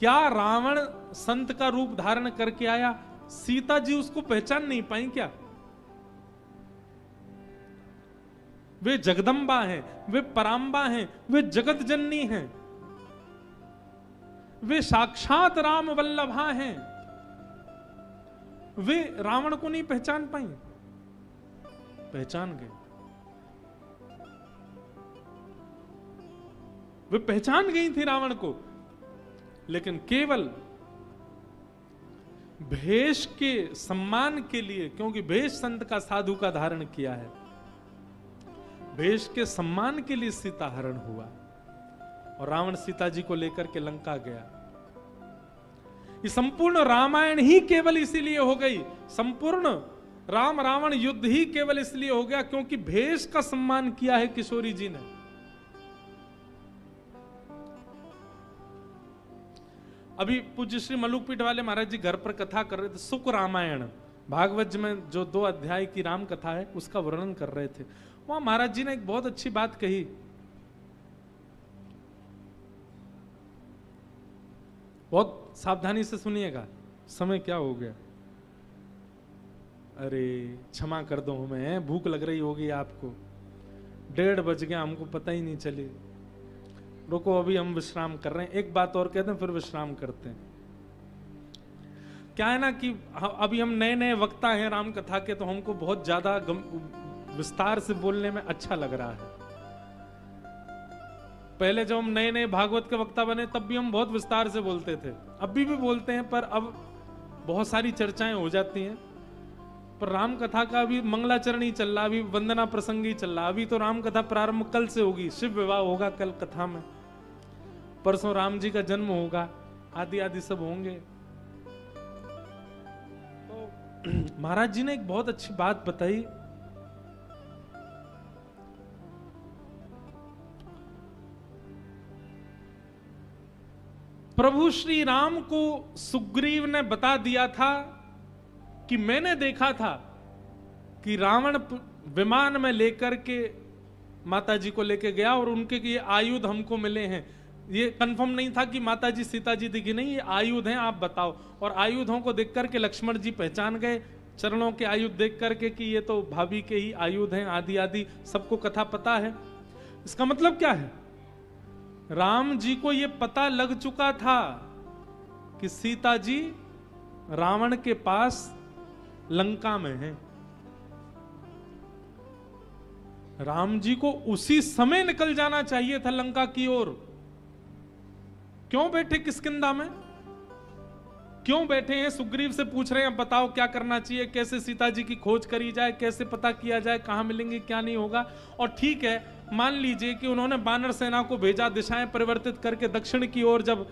क्या रावण संत का रूप धारण करके आया, सीता जी उसको पहचान नहीं पाई क्या? वे जगदम्बा हैं, वे पराम्बा हैं, वे जगत जननी हैं, वे साक्षात राम वल्लभा हैं। वे रावण को नहीं पहचान पाई? पहचान गए। वे पहचान गई थी रावण को, लेकिन केवल भेष के सम्मान के लिए, क्योंकि भेष संत का साधु का धारण किया है, भेष के सम्मान के लिए सीता हरण हुआ और रावण सीता जी को लेकर के लंका गया। ये संपूर्ण रामायण ही केवल इसीलिए हो गई, संपूर्ण राम रावण युद्ध ही केवल इसलिए हो गया क्योंकि भेष का सम्मान किया है किशोरी जी ने। अभी पूज्य श्री मलुकपीठ वाले महाराज जी घर पर कथा कर रहे थे, सुख रामायण भागवत में जो 2 अध्याय की राम कथा है उसका वर्णन कर रहे थे। वहां महाराज जी ने एक बहुत अच्छी बात कही, बहुत सावधानी से सुनिएगा। समय क्या हो गया? अरे क्षमा कर दो, हमें भूख लग रही होगी आपको, 1:30 बज गया, हमको पता ही नहीं चली। रुको, अभी हम विश्राम कर रहे हैं, एक बात और कहते हैं फिर विश्राम करते हैं। क्या है ना कि अभी हम नए नए वक्ता हैं राम कथा के, तो हमको बहुत ज्यादा विस्तार से बोलने में अच्छा लग रहा है। पहले जब हम नए नए भागवत के वक्ता बने तब भी हम बहुत विस्तार से बोलते थे, अभी भी बोलते हैं, पर अब बहुत सारी चर्चाएं हो जाती हैं। पर राम कथा का अभी मंगलाचरण ही चल रहा, अभी वंदना प्रसंग ही चल रहा। अभी तो राम कथा प्रारंभ कल से होगी, शिव विवाह होगा कल कथा में, परसों राम जी का जन्म होगा, आदि आदि सब होंगे। तो महाराज जी ने एक बहुत अच्छी बात बताई, प्रभु श्री राम को सुग्रीव ने बता दिया था कि मैंने देखा था कि रावण विमान में लेकर के माता जी को लेके गया और उनके ये आयुध हमको मिले हैं। ये कंफर्म नहीं था कि माता जी सीता जी दिखी, नहीं, ये आयुध हैं, आप बताओ। और आयुधों को देख करके लक्ष्मण जी पहचान गए, चरणों के आयुध देख करके कि ये तो भाभी के ही आयुध हैं, आदि आदि सबको कथा पता है। इसका मतलब क्या है? राम जी को यह पता लग चुका था कि सीता जी रावण के पास लंका में हैं। राम जी को उसी समय निकल जाना चाहिए था लंका की ओर। क्यों बैठे किष्किंधा में? क्यों बैठे हैं? सुग्रीव से पूछ रहे हैं बताओ क्या करना चाहिए, कैसे सीता जी की खोज करी जाए, कैसे पता किया जाए कहां मिलेंगे क्या नहीं होगा। और ठीक है, मान लीजिए कि उन्होंने बानर सेना को भेजा दिशाएं परिवर्तित करके दक्षिण की ओर, जब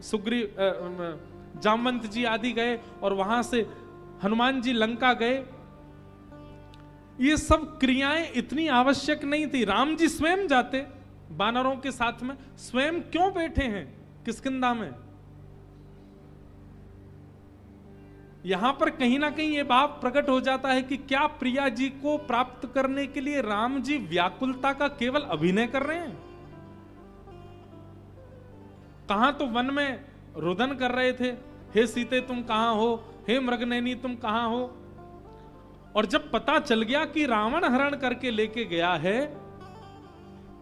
सुग्रीव जामवंत जी आदि गए और वहां से हनुमान जी लंका गए, ये सब क्रियाएं इतनी आवश्यक नहीं थी। राम जी स्वयं जाते बानरों के साथ में, स्वयं क्यों बैठे हैं किष्किंधा में? यहां पर कहीं ना कहीं यह भाव प्रकट हो जाता है कि क्या प्रिया जी को प्राप्त करने के लिए राम जी व्याकुलता का केवल अभिनय कर रहे हैं? कहां तो वन में रुदन कर रहे थे, हे सीते तुम कहां हो, हे मृगनयनी तुम कहां हो। और जब पता चल गया कि रावण हरण करके लेके गया है,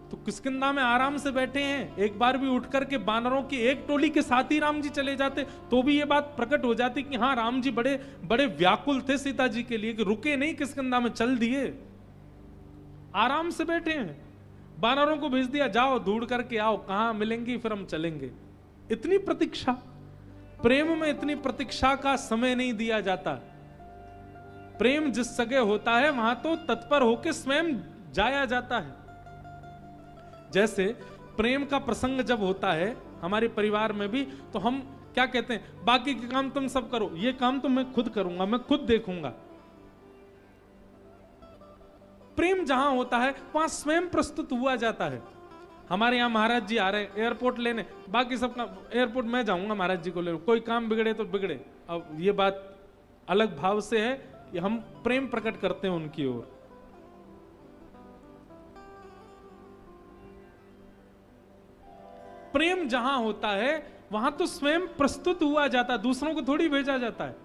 तो किष्किंधा में आराम से बैठे हैं। एक बार भी उठ करके बानरों की एक टोली के साथ ही राम जी चले जाते तो भी ये बात प्रकट हो जाती कि हाँ, राम जी बड़े बड़े व्याकुल थे सीता जी के लिए, कि रुके नहीं किष्किंधा में, चल दिए, आराम से बैठे हैं। बानरों को भेज दिया, जाओ ढूंढ करके आओ, कहां मिलेंगी फिर हम चलेंगे। इतनी प्रतीक्षा, प्रेम में इतनी प्रतीक्षा का समय नहीं दिया जाता। प्रेम जिस जगह होता है वहां तो तत्पर होकर स्वयं जाया जाता है। जैसे प्रेम का प्रसंग जब होता है हमारे परिवार में भी, तो हम क्या कहते हैं, बाकी के काम तुम सब करो, ये काम तो मैं खुद करूंगा, मैं खुद देखूंगा। प्रेम जहां होता है वहां स्वयं प्रस्तुत हुआ जाता है। हमारे यहां महाराज जी आ रहे हैं एयरपोर्ट लेने, बाकी सबका एयरपोर्ट मैं जाऊंगा महाराज जी को लेने, कोई काम बिगड़े तो बिगड़े। अब ये बात अलग भाव से है कि हम प्रेम प्रकट करते हैं उनकी ओर। प्रेम जहां होता है वहां तो स्वयं प्रस्तुत हुआ जाता, दूसरों को थोड़ी भेजा जाता है।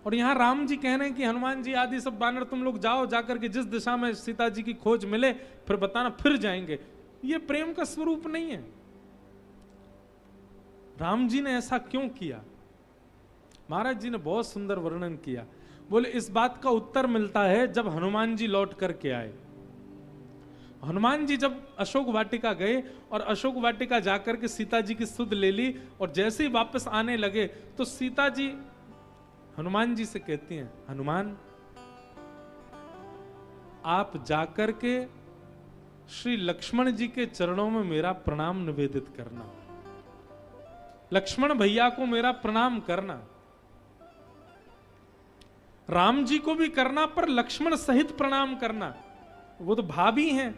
और यहां राम जी कह रहे हैं कि हनुमान जी आदि सब बानर तुम लोग जाओ, जाकर के जिस दिशा में सीता जी की खोज मिले फिर बताना, फिर जाएंगे। ये प्रेम का स्वरूप नहीं है। राम जी ने ऐसा क्यों किया? महाराज जी ने बहुत सुंदर वर्णन किया। बोले इस बात का उत्तर मिलता है जब हनुमान जी लौट करके आए। हनुमान जी जब अशोक वाटिका गए और अशोक वाटिका जाकर के सीता जी की सुध ले ली, और जैसे ही वापस आने लगे तो सीता जी हनुमान जी से कहती हैं, हनुमान आप जाकर के श्री लक्ष्मण जी के चरणों में मेरा प्रणाम निवेदित करना, लक्ष्मण भैया को मेरा प्रणाम करना। राम जी को भी करना पर लक्ष्मण सहित प्रणाम करना। वो तो भाभी हैं,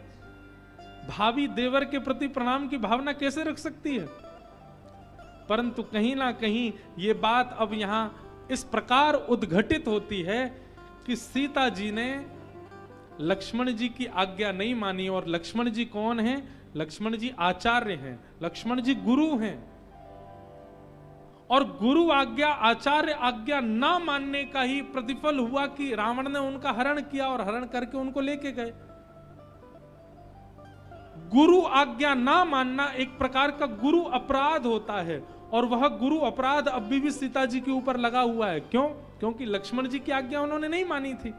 भाभी देवर के प्रति प्रणाम की भावना कैसे रख सकती है? परंतु कहीं ना कहीं ये बात अब यहां इस प्रकार उद्घटित होती है कि सीता जी ने लक्ष्मण जी की आज्ञा नहीं मानी। और लक्ष्मण जी कौन हैं? लक्ष्मण जी आचार्य हैं, लक्ष्मण जी गुरु हैं। और गुरु आज्ञा, आचार्य आज्ञा ना मानने का ही प्रतिफल हुआ कि रावण ने उनका हरण किया और हरण करके उनको लेके गए। गुरु आज्ञा ना मानना एक प्रकार का गुरु अपराध होता है, और वह गुरु अपराध अभी भी सीता जी के ऊपर लगा हुआ है। क्यों? क्योंकि लक्ष्मण जी की आज्ञा उन्होंने नहीं मानी थी।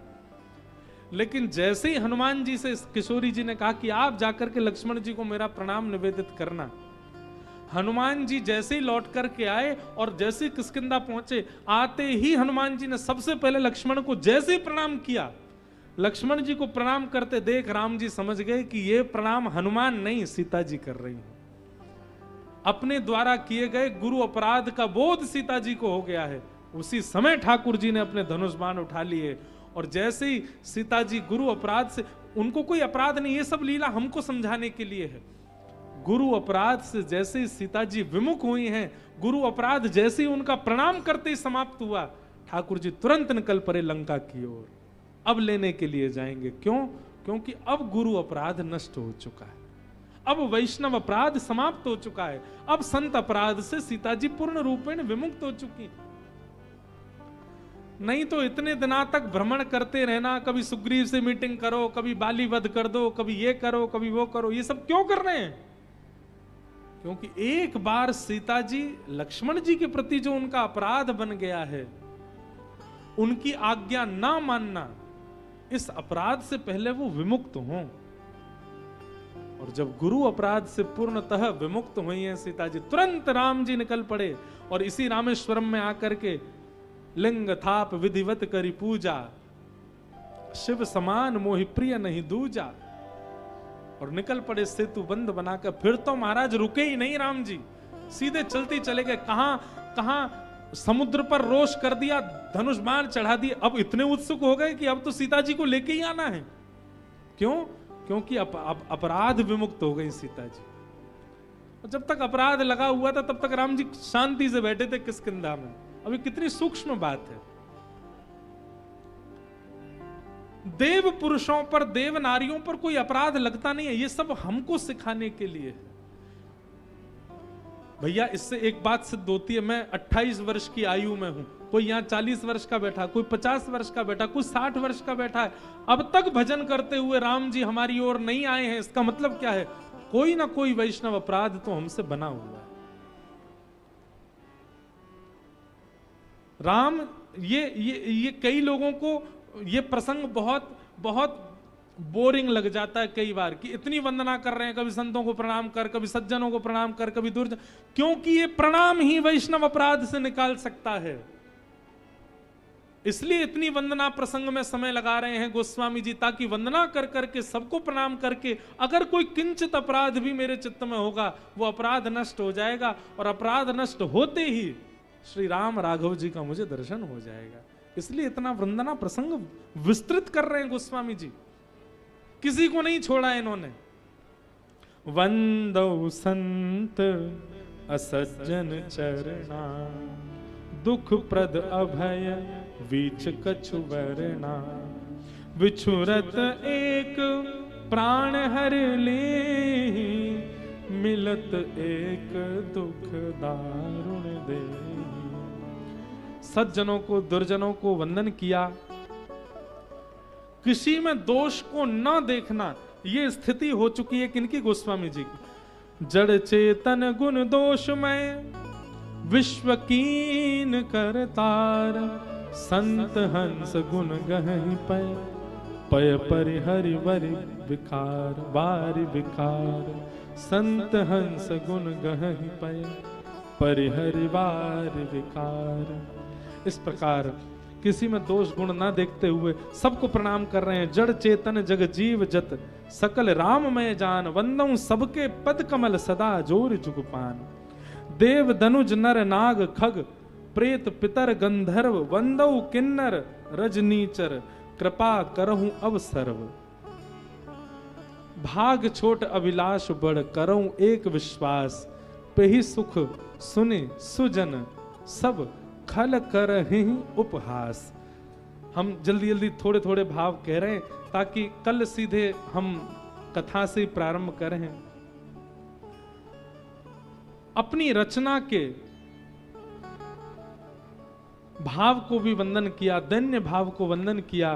लेकिन जैसे ही हनुमान जी से किशोरी जी ने कहा कि आप जाकर के लक्ष्मण जी को मेरा प्रणाम निवेदित करना, हनुमान जी जैसे ही लौट करके आए और जैसे ही किष्किंधा पहुंचे, आते ही हनुमान जी ने सबसे पहले लक्ष्मण को जैसे ही प्रणाम किया, लक्ष्मण जी को प्रणाम करते देख राम जी समझ गए कि ये प्रणाम हनुमान नहीं सीता जी कर रही हैं। अपने द्वारा किए गए गुरु अपराध का बोध सीता जी को हो गया है। उसी समय ठाकुर जी ने अपने धनुष बाण उठा लिए, और जैसे ही सीता जी गुरु अपराध से, उनको कोई अपराध नहीं, ये सब लीला हमको समझाने के लिए है। गुरु अपराध से जैसे ही सीता जी विमुख हुई हैं, गुरु अपराध जैसे ही उनका प्रणाम करते ही समाप्त हुआ, ठाकुर जी तुरंत निकल पड़े लंका की ओर। अब लेने के लिए जाएंगे। क्यों? क्योंकि अब गुरु अपराध नष्ट हो चुका है, अब वैष्णव अपराध समाप्त हो चुका है, अब संत अपराध से सीता जी पूर्ण रूपेण विमुक्त हो चुकी। नहीं तो इतने दिनों तक भ्रमण करते रहना, कभी सुग्रीव से मीटिंग करो, कभी बाली वध कर दो, कभी ये करो, कभी वो करो, ये सब क्यों कर रहे हैं? क्योंकि एक बार सीता जी लक्ष्मण जी के प्रति जो उनका अपराध बन गया है, उनकी आज्ञा ना मानना, इस अपराध से पहले वो विमुक्त हों। और जब गुरु अपराध से पूर्णतः विमुक्त हुई हैं सीता जी, तुरंत राम जी निकल पड़े और इसी रामेश्वरम में आकर के लिंग थाप विधिवत करी पूजा, शिव समान मोहि प्रिय नहीं दूजा, और निकल पड़े सेतु बंद बनाकर। फिर तो महाराज रुके ही नहीं राम जी, सीधे चलते चले गए। कहां समुद्र पर रोष कर दिया, धनुष बाण चढ़ा दिए। अब इतने उत्सुक हो गए कि अब तो सीता जी को लेके ही आना है। क्यों? क्योंकि अपराध विमुक्त हो गई सीता जी। और जब तक अपराध लगा हुआ था तब तक राम जी शांति से बैठे थे किष्किंधा में। अभी कितनी सूक्ष्म बात है। देव पुरुषों पर, देव नारियों पर कोई अपराध लगता नहीं है। ये सब हमको सिखाने के लिए है। भैया इससे एक बात सिद्ध होती है, मैं 28 वर्ष की आयु में हूं, कोई यहाँ 40 वर्ष का बैठा, कोई 50 वर्ष का बैठा, कोई 60 वर्ष का बैठा है, अब तक भजन करते हुए राम जी हमारी ओर नहीं आए हैं। इसका मतलब क्या है? कोई ना कोई वैष्णव अपराध तो हमसे बना हुआ है। राम, ये कई लोगों को ये प्रसंग बहुत बहुत बोरिंग लग जाता है कई बार, कि इतनी वंदना कर रहे हैं, कभी संतों को प्रणाम कर, कभी सज्जनों को प्रणाम कर, कभी दूर, क्योंकि ये प्रणाम ही वैष्णव अपराध से निकाल सकता है। इसलिए इतनी वंदना प्रसंग में समय लगा रहे हैं गोस्वामी जी, ताकि वंदना कर करके, सबको प्रणाम करके, अगर कोई किंचित अपराध भी मेरे चित्त में होगा वो अपराध नष्ट हो जाएगा, और अपराध नष्ट होते ही श्री राम राघव जी का मुझे दर्शन हो जाएगा। इसलिए इतना वंदना प्रसंग विस्तृत कर रहे हैं गोस्वामी जी, किसी को नहीं छोड़ा इन्होंने। वंदौ संत असज्जन चरणा, दुख प्रद अभय बीच कछु वरना, बिछुरत एक प्राण हर ले, मिलत एक दुख दारुण दे। सज्जनों को दुर्जनों को वंदन किया, किसी में दोष को न देखना, ये स्थिति हो चुकी है किनकी? गोस्वामी जी की। जड़ चेतन गुण दोष में विश्व कीन करतार, संत हंस गुण गहहि पय, पय परिहरि वरि विकार वारि विकार। संत हंस गुण गहहि पय, परिहरि वारि विकार। इस प्रकार किसी में दोष गुण ना देखते हुए सबको प्रणाम कर रहे हैं। जड़ चेतन जग जीव जत, सकल राम मैं जान, वंदऊ सबके पद कमल सदा जोर जुगपान। देव दनुज नर नाग खग, प्रेत पितर गंधर्व, वंदऊ किन्नर रजनीचर, कृपा करहूं अब सर्व। भाग छोट अभिलाष बड़, करऊं एक विश्वास, पे ही सुख सुने सुजन, सब खल करहि उपहास। हम जल्दी जल्दी थोड़े थोड़े भाव कह रहे हैं ताकि कल सीधे हम कथा से प्रारंभ करें। अपनी रचना के भाव को भी वंदन किया, दैन्य भाव को वंदन किया।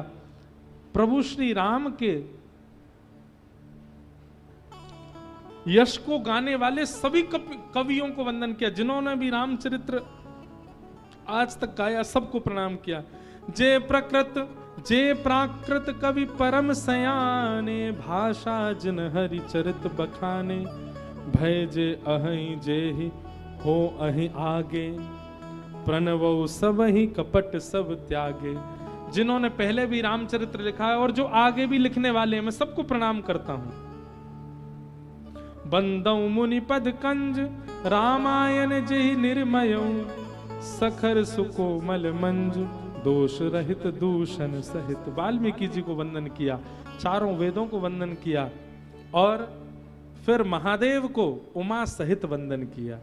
प्रभु श्री राम के यश को गाने वाले सभी कवियों को वंदन किया, जिन्होंने भी रामचरित्र आज तक गाया, सबको प्रणाम किया। जे प्रकृत जे प्राकृत कवि परम सयाने, भाषा जिन हरि चरित बखाने, भय जे अहि जेहि हो अहि आगे, प्रणवो सब ही कपट सब त्यागे। जिन्होंने पहले भी रामचरित्र लिखा है और जो आगे भी लिखने वाले हैं, मैं सबको प्रणाम करता हूं। बंदऊ मुनि पद कंज, रामायण जेहि निर्मयौ, सखर सुकोमल मंज, दोष रहित दूषण सहित। वाल्मीकि जी को वंदन किया, चारों वेदों को वंदन किया और फिर महादेव को उमा सहित वंदन किया।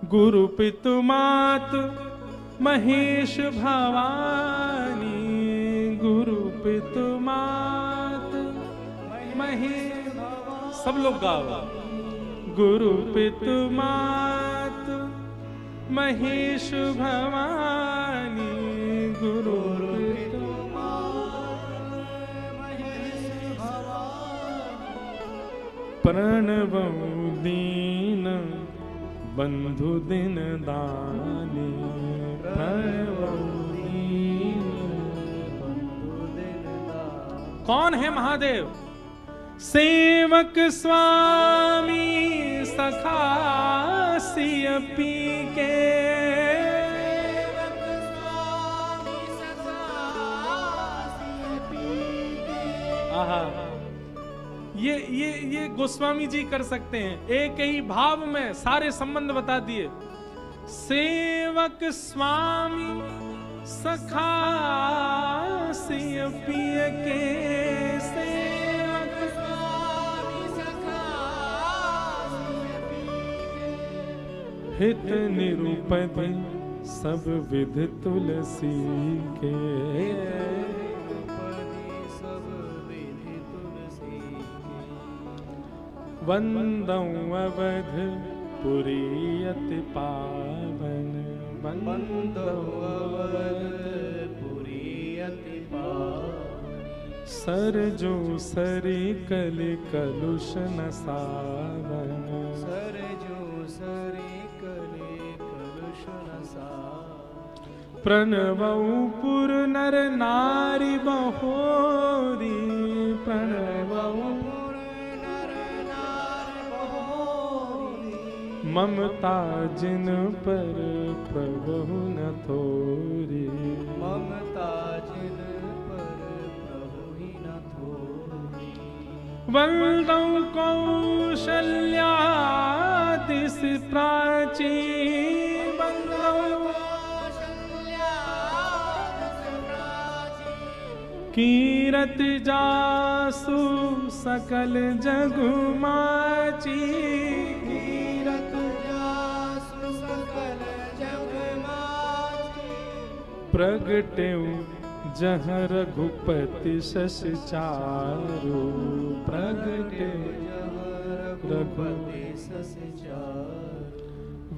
गुरु पितु मात महेश भवानी, गुरु पितु मात महेश, सब लोग गाओ। गुरु पितु मात महेश भवानी, गुरु पितु महेश भवानी। प्रणवौ दीन बंधु दिन दानी, प्रणवौ दीन बंधु दिन दानी। कौन है महादेव? सेवक स्वामी सखा सिय पी के, आहा, ये गोस्वामी जी कर सकते हैं। एक ही भाव में सारे संबंध बता दिए। सेवक स्वामी सखा सिय पिय के, सेवक स्वामी सखा सिय पिय के, हित निरूपधि सब विधि तुलसी के, वंदऊ अवध पुरी अति पावन, वंदऊ अवध पुरी अति पावन। सरजू सरी कलि कलुष नसावन, सरजू सरी कलि कलुष नसावन। प्रणवऊ पुर नर नारी बहोरी, प्रणवऊ ममता जिन पर प्रभु न थोरी, ममता जिन पर प्रभु ही न थोरी। वंदऊ कौशल्या दिस प्राची, वंदऊ कौशल्या दिस प्राची। कीरत जासु सकल जगु माची, प्रगटेऊ जहाँ रघुपति शश चारु, प्रगटेऊ रघुपति सचार।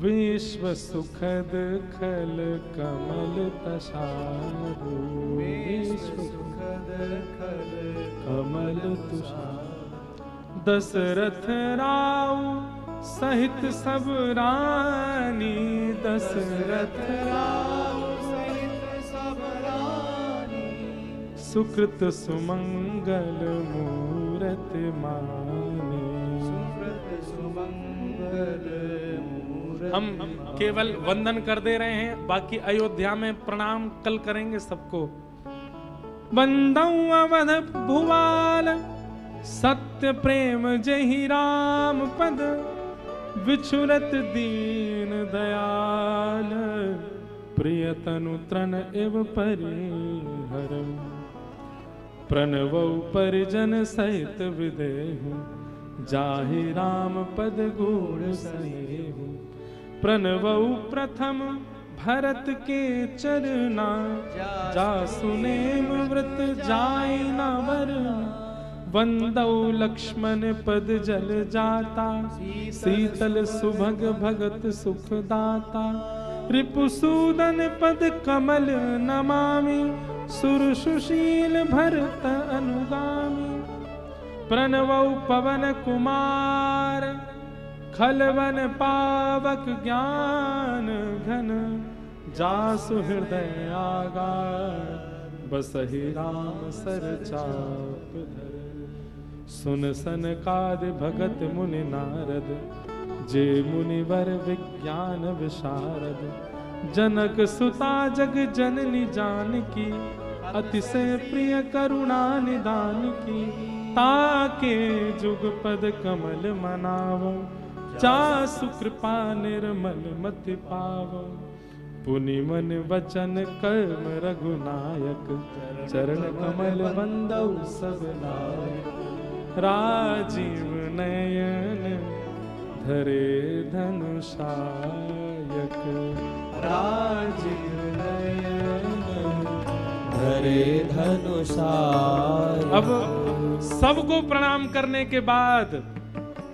विश्व सुखद खल कमल तसारु, विश्व सुखद खल कमल तुषार। दशरथ राव सहित सब रानी, दशरथ राव सहित सब रानी। सुकृत सुमंगल मूरत मानी, सुकृत सुमंगल मूरत। हम केवल वंदन कर दे रहे हैं, बाकी अयोध्या में प्रणाम कल करेंगे सबको। वंदौ अवध भुवाल सत्य प्रेम जहि राम पद, विछुरत दीन दयाल प्रिय तनु तृण एव परिहर। प्रणवौ परिजन सहित विदेहु, जाहि राम पद गूढ़ सहेहु। प्रणवौ प्रथम भरत के चरना, जासु नेम व्रत जाय न वरना। वंदौ लक्ष्मण पद जल जाता, शीतल सुभग भगत सुख दाता। रिपुसूदन पद कमल नमामि, सुर सुशील भरत अनुगामी। प्रणवौ पवन कुमार, खलवन पावक ज्ञान घन। जासु हृदय आगार, बसहि राम सर चाप धर। सुन सनकादि भगत मुनि नारद, जे मुनिवर विज्ञान विशारद। जनक सुता जग जननी जानकी, अतिशय प्रिय करुणा निदान की। ताके जुग पद कमल मनावो, जासु कृपा निर्मल मति पावो। पुनि मन वचन कर्म रघुनायक, चरण कमल वंदौ सब नायक। राजीव नयन धरे धनुषायक, राजीव नयन धरे धनुषायक। अब सबको प्रणाम करने के बाद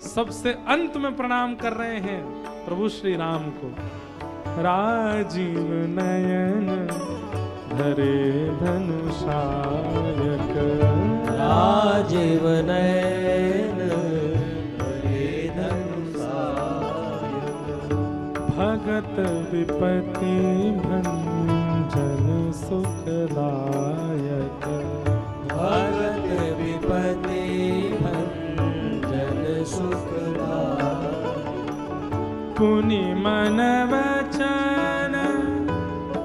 सबसे अंत में प्रणाम कर रहे हैं प्रभु श्री राम को। राजीव नयन धरे धनुषायक, राजीव नयन धरे धनुषायक। भगत विपत्ति भंजन सुखदायक, भगत विपत्ति भंजन सुखदायक। पुनि मन वचन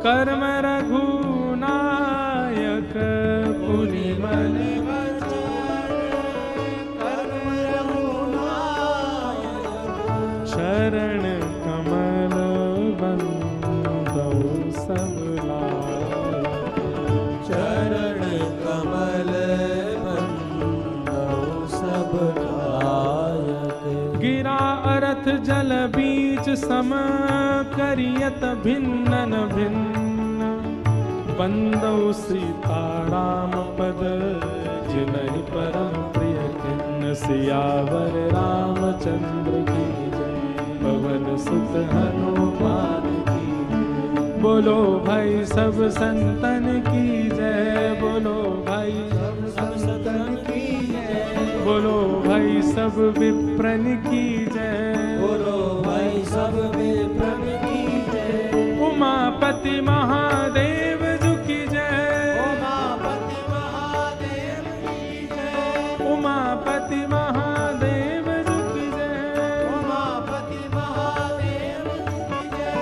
कर्म रघुनायक। पुनि मन वचन कर्म रघुनायक। चरण कमल बंदौ सब लायक, चरण कमल बंदौ सब लायक। गिरा अरथ जल बीच सम, करियत भिन्न भिन्न। बंदौ सीता राम पद, जिनहि परम प्रिय किन्न। सियावर रामचंद्र की जय, पवन सुत हनुमान की जय। बोलो भाई सब संतन की जय, बोलो भाई सब संतन की जय। बोलो भाई सब विप्रन की जय, बोलो भाई सब विप्रन की जय। उमापति महादेव जी की जय, उमापति महादेव की जय। उमापति महादेव जी की जय। उमापति महादेव की जय।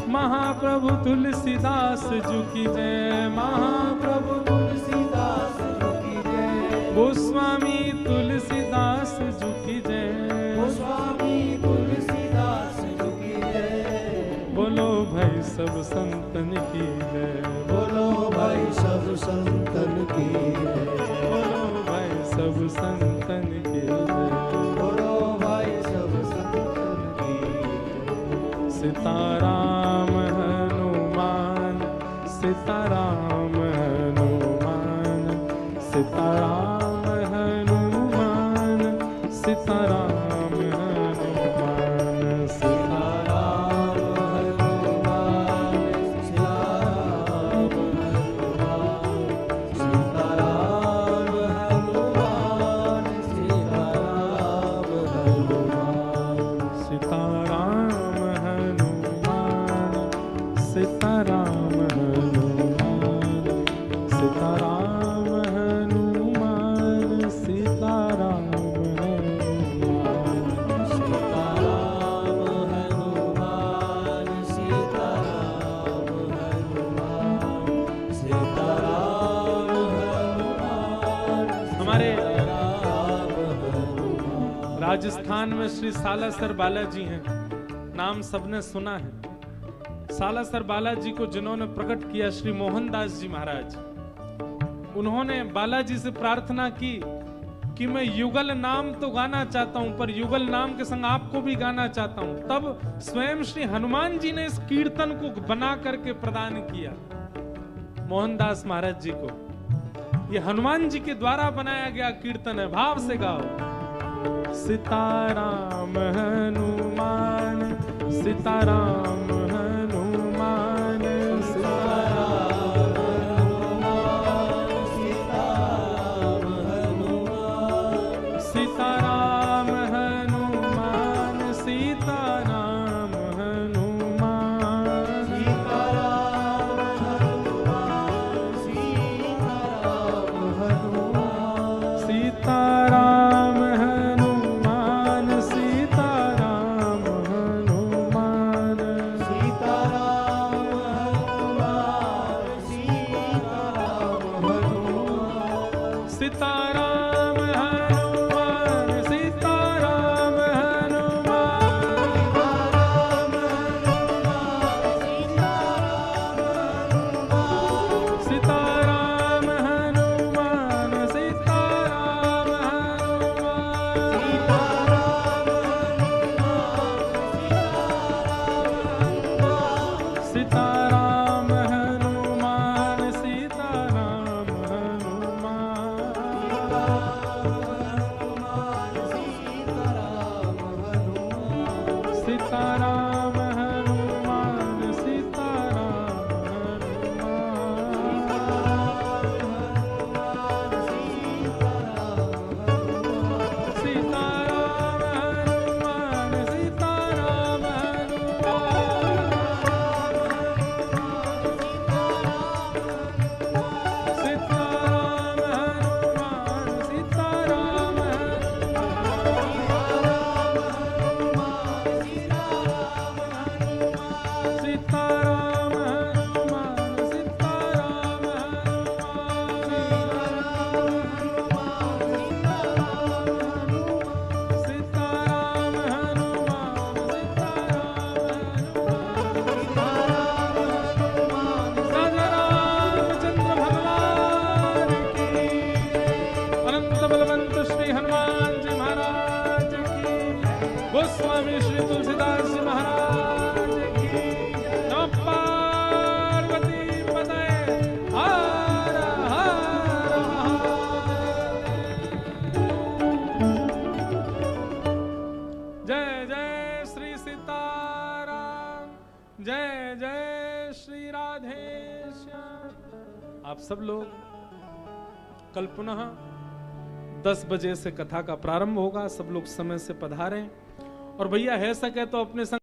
महाप्रभु तुलसीदास जी की जय, महाप्रभु तुलसीदास जी की जय। गोस्वामी तुलसीदास जी की जय, गोस्वामी तुलसीदास जी की जय। बोलो भाई सब संतन की जय, बोलो भाई सब संतन की जय। बोलो भाई सब संतन की जय। बोलो भाई सब संतन की जय। सीताराम हनुमान, सीताराम हनुमान, सीताराम हनुमान, सीताराम सीताराम हनुमान, सीताराम हनुमान, सीताराम हनुमान, सीताराम हनुमान, सीताराम हनुमान, सीताराम हनुमान। हमारे राजस्थान में श्री सालासर बालाजी हैं, नाम सबने सुना है। सालासर बालाजी को जिन्होंने प्रकट किया श्री मोहनदास जी महाराज, उन्होंने बालाजी से प्रार्थना की कि मैं युगल नाम तो गाना चाहता हूं, पर युगल नाम के संग आपको भी गाना चाहता हूं। तब स्वयं श्री हनुमान जी ने इस कीर्तन को बना करके प्रदान किया मोहनदास महाराज जी को। ये हनुमान जी के द्वारा बनाया गया कीर्तन है, भाव से गाओ। सीताराम हनुमान, सीताराम हनुमान, सीताराम हनुमान, सीताराम हनुमान, सीताराम हनुमान, सीताराम हनुमान, सीताराम हनुमान, सीताराम हनुमान, सीताराम हनुमान, सीताराम हनुमान, सीताराम हनुमान, सीताराम हनुमान, सीताराम हनुमान, सीताराम हनुमान, सीताराम हनुमान, सीताराम हनुमान, सीताराम हनुमान, सीताराम हनुमान, सीताराम हनुमान, गोस्वामी श्री तुलसीदास जी महाराज की। नमः पार्वती पतये, हर हर महादेव। जय जय श्री सीताराम, जय जय श्री राधेश्याम। आप सब लोग कल पुनः 10 बजे से कथा का प्रारंभ होगा, सब लोग समय से पधारें। और भैया है सके तो अपने संग